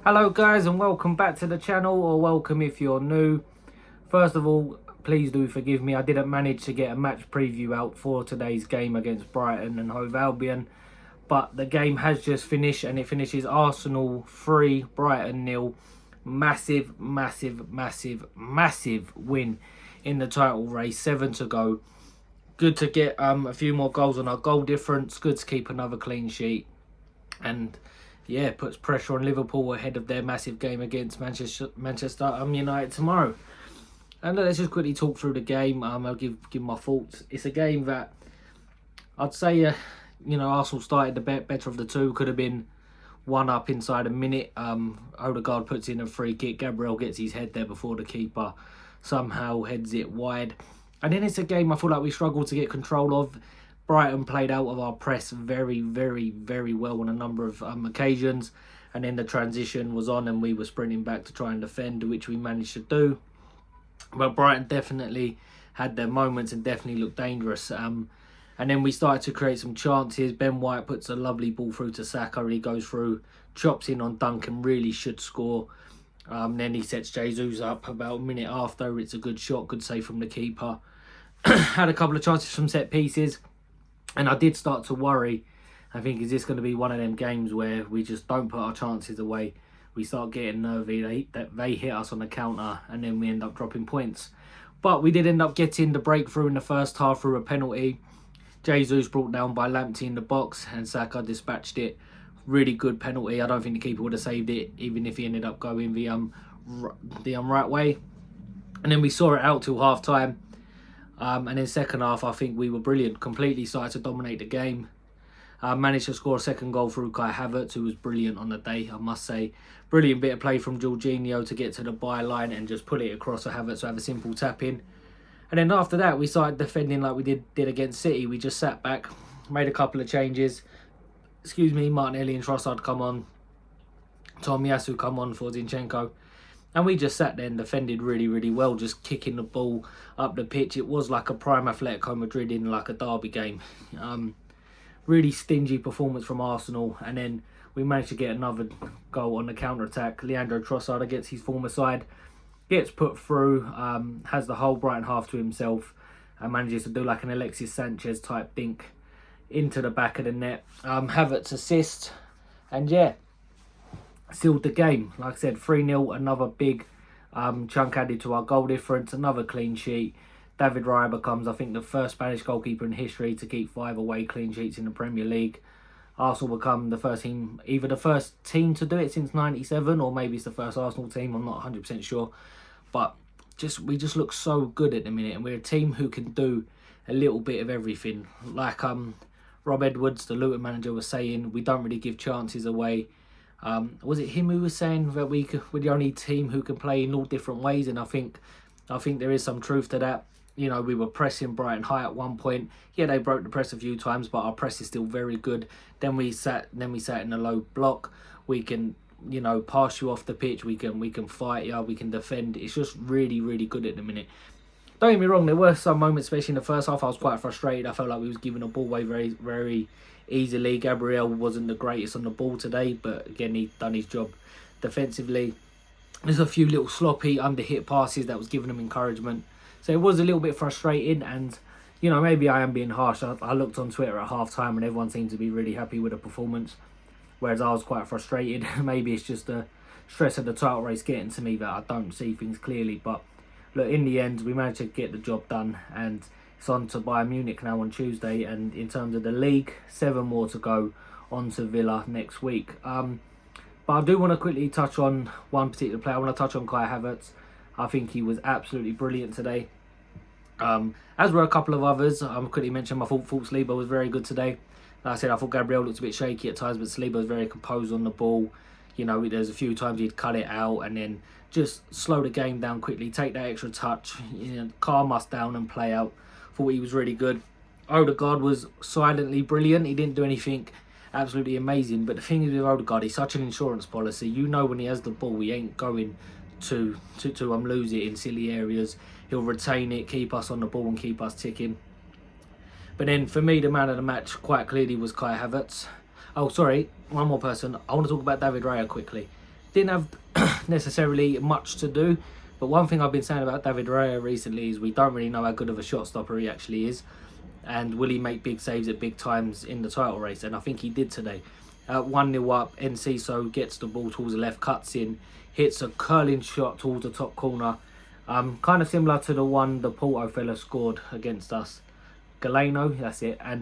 Hello guys, and welcome back to the channel, or welcome if you're new. First of all, please do forgive me, I didn't manage to get a match preview out for today's game against Brighton and Hove Albion, but the game has just finished and it finishes Arsenal 3, Brighton 0. Massive win in the title race. 7 to go. Good to get a few more goals on our goal difference. Good to keep another clean sheet, and yeah, puts pressure on Liverpool ahead of their massive game against Manchester United tomorrow. And let's just quickly talk through the game. I'll give my thoughts. It's a game that I'd say, Arsenal started the better of the two. Could have been one up inside a minute. Odegaard puts in a free kick. Gabriel gets his head there before the keeper somehow heads it wide. And then it's a game I feel like we struggled to get control of. Brighton played out of our press very well on a number of occasions, and then the transition was on and we were sprinting back to try and defend, which we managed to do. But Brighton definitely had their moments and definitely looked dangerous. And then we started to create some chances. Ben White puts a lovely ball through to Saka. He goes through, chops in on Duncan, really should score. Then he sets Jesus up about a minute after. It's a good shot, good save from the keeper. Had a couple of chances from set pieces. And I did start to worry. I think, is this going to be one of them games where we just don't put our chances away? We start getting nervy, they hit us on the counter, and then we end up dropping points. But we did end up getting the breakthrough in the first half through a penalty. Jesus brought down by Lamptey in the box, and Saka dispatched it. Really good penalty. I don't think the keeper would have saved it, even if he ended up going the right way. And then we saw it out till half time. And in second half, I think we were brilliant. Completely started to dominate the game. Managed to score a second goal through Kai Havertz, who was brilliant on the day, I must say. Brilliant bit of play from Jorginho to get to the byline and just put it across to Havertz to have a simple tap in. And then after that, we started defending like we did against City. We just sat back, made a couple of changes. Martinelli and Trossard come on. Tomiyasu come on for Zinchenko. And we just sat there and defended really well, just kicking the ball up the pitch. It was like a prime Atletico Madrid in like a derby game. Really stingy performance from Arsenal. And then we managed to get another goal on the counter-attack. Leandro Trossard against his former side. Gets put through, has the whole Brighton half to himself. And manages to do like an Alexis Sanchez type dink into the back of the net. Havertz assist. And yeah, sealed the game. Like I said, 3-0, another big chunk added to our goal difference, another clean sheet. David Raya becomes, I think, the first Spanish goalkeeper in history to keep 5 away clean sheets in the Premier League. Arsenal become the first team, either the first team to do it since '97, or maybe it's the first Arsenal team, I'm not 100% sure. But we just look so good at the minute, and we're a team who can do a little bit of everything. Like Rob Edwards, the Luton manager, was saying, we don't really give chances away. Was it him who was saying that we're the only team who can play in all different ways? And I think there is some truth to that. You know, we were pressing Brighton high at one point. Yeah, they broke the press a few times, but our press is still very good. Then we sat in a low block. We can, pass you off the pitch. We can fight you. We can defend. It's just really good at the minute. Don't get me wrong, there were some moments, especially in the first half, I was quite frustrated. I felt like we was giving the ball away very easily. Gabriel wasn't the greatest on the ball today, but again, he done his job defensively. There's a few little sloppy under-hit passes that was giving them encouragement. So it was a little bit frustrating, and, maybe I am being harsh. I looked on Twitter at half-time and everyone seemed to be really happy with the performance, whereas I was quite frustrated. Maybe it's just the stress of the title race getting to me that I don't see things clearly. But look, in the end, we managed to get the job done, and it's on to Bayern Munich now on Tuesday. And in terms of the league, 7 more to go, on to Villa next week. But I do want to quickly touch on one particular player. I want to touch on Kai Havertz. I think he was absolutely brilliant today. As were a couple of others. I quickly mentioned I thought Saliba was very good today. Like I said, I thought Gabriel looked a bit shaky at times, but Saliba was very composed on the ball. There's a few times he'd cut it out and then just slow the game down quickly, take that extra touch, calm us down and play out. Thought he was really good. Odegaard was silently brilliant. He didn't do anything absolutely amazing, but the thing is with Odegaard, he's such an insurance policy. When he has the ball, he ain't going to lose it in silly areas. He'll retain it, keep us on the ball and keep us ticking. But then for me, the man of the match quite clearly was Kai Havertz. Oh, sorry, one more person. I want to talk about David Raya quickly. didn't have necessarily much to do. But one thing I've been saying about David Raya recently is we don't really know how good of a shot stopper he actually is. And will he make big saves at big times in the title race? And I think he did today. 1-0 up, Enciso gets the ball towards the left, cuts in, hits a curling shot towards the top corner. Kind of similar to the one the Porto fella scored against us. Galeno, that's it. And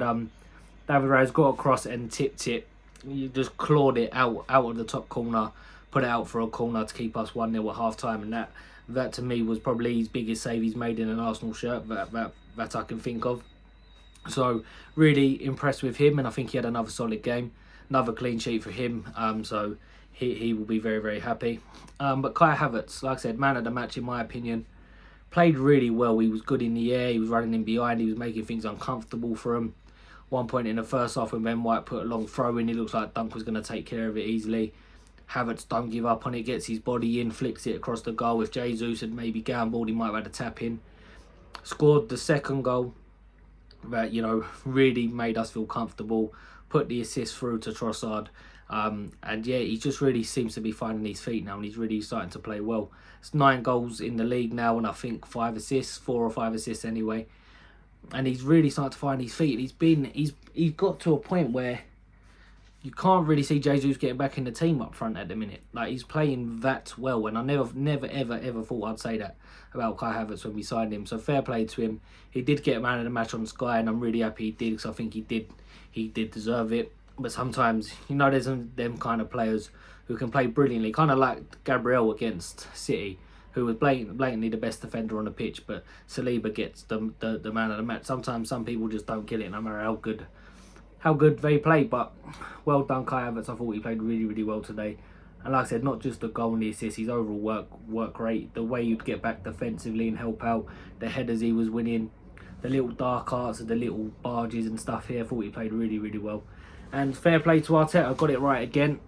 David Raya's got across and tipped it. You just clawed it out of the top corner, put it out for a corner to keep us 1-0 at half time. And that to me was probably his biggest save he's made in an Arsenal shirt that I can think of. So really impressed with him, and I think he had another solid game, another clean sheet for him. So he will be very, very happy. But Kai Havertz, like I said, man of the match in my opinion, played really well. He was good in the air, he was running in behind, he was making things uncomfortable for him. One point in the first half when Ben White put a long throw in, it looks like Dunk was going to take care of it easily. Havertz don't give up on it, gets his body in, flicks it across the goal. If Jesus had maybe gambled, he might have had a tap in. Scored the second goal that, you know, really made us feel comfortable, put the assist through to Trossard. And yeah, he just really seems to be finding his feet now, and he's really starting to play well. It's 9 goals in the league now, and I think 5 assists, 4 or 5 assists anyway. And he's really starting to find his feet. He's got to a point where you can't really see Jesus getting back in the team up front at the minute. Like, he's playing that well, and I never ever thought I'd say that about Kai Havertz when we signed him. So fair play to him. He did get man of the match on Sky, and I'm really happy he did, because I think he did deserve it. But sometimes, you know, there's them kind of players who can play brilliantly, kind of like Gabriel against City, who was blatantly the best defender on the pitch, but Saliba gets the man of the match. Sometimes some people just don't get it, no matter how good they play. But well done, Kai Havertz. I thought he played really, really well today. And like I said, not just the goal and the assist, his overall work rate, the way you'd get back defensively and help out, the headers he was winning, the little dark arts and the little barges and stuff here. I thought he played really, really well. And fair play to Arteta, got it right again.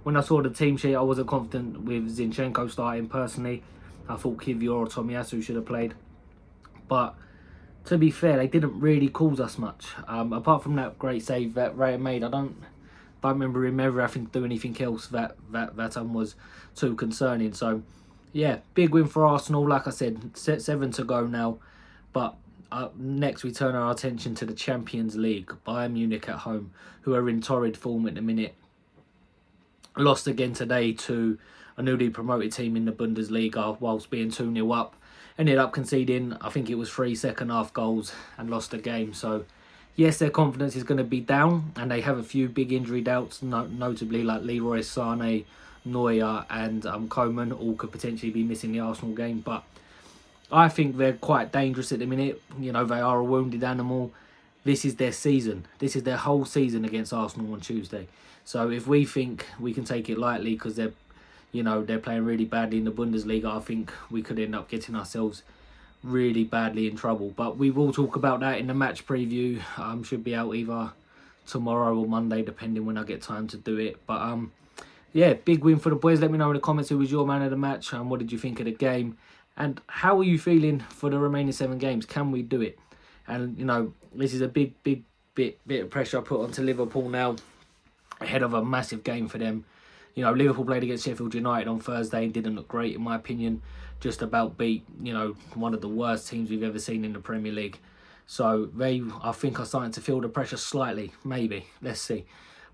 When I saw the team sheet, I wasn't confident with Zinchenko starting personally. I thought Kivior or Tomiyasu should have played. But to be fair, they didn't really cause us much. Apart from that great save that Raya made, I don't remember him ever having to do anything else that was too concerning. So yeah, big win for Arsenal. Like I said, 7 to go now. But next we turn our attention to the Champions League. Bayern Munich at home, who are in torrid form at the minute. Lost again today to a newly promoted team in the Bundesliga whilst being 2-0 up. Ended up conceding, I think it was 3 second half goals, and lost the game. So yes, their confidence is going to be down, and they have a few big injury doubts, notably like Leroy Sané, Neuer and Koeman, all could potentially be missing the Arsenal game. But I think they're quite dangerous at the minute. You know, they are a wounded animal. This is their season. This is their whole season against Arsenal on Tuesday. So if we think we can take it lightly because they're playing really badly in the Bundesliga, I think we could end up getting ourselves really badly in trouble. But we will talk about that in the match preview. Should be out either tomorrow or Monday, depending when I get time to do it. But yeah, big win for the boys. Let me know in the comments who was your man of the match and what did you think of the game. And how are you feeling for the remaining 7 games? Can we do it? And, you know, this is a big bit of pressure I put onto Liverpool now, ahead of a massive game for them. You know, Liverpool played against Sheffield United on Thursday and didn't look great, in my opinion. Just about beat, you know, one of the worst teams we've ever seen in the Premier League. So they, I think, are starting to feel the pressure slightly, maybe. Let's see.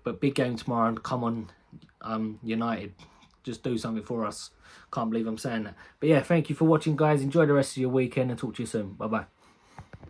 But big game tomorrow, and come on, United. Just do something for us. Can't believe I'm saying that. But yeah, thank you for watching, guys. Enjoy the rest of your weekend and talk to you soon. Bye-bye.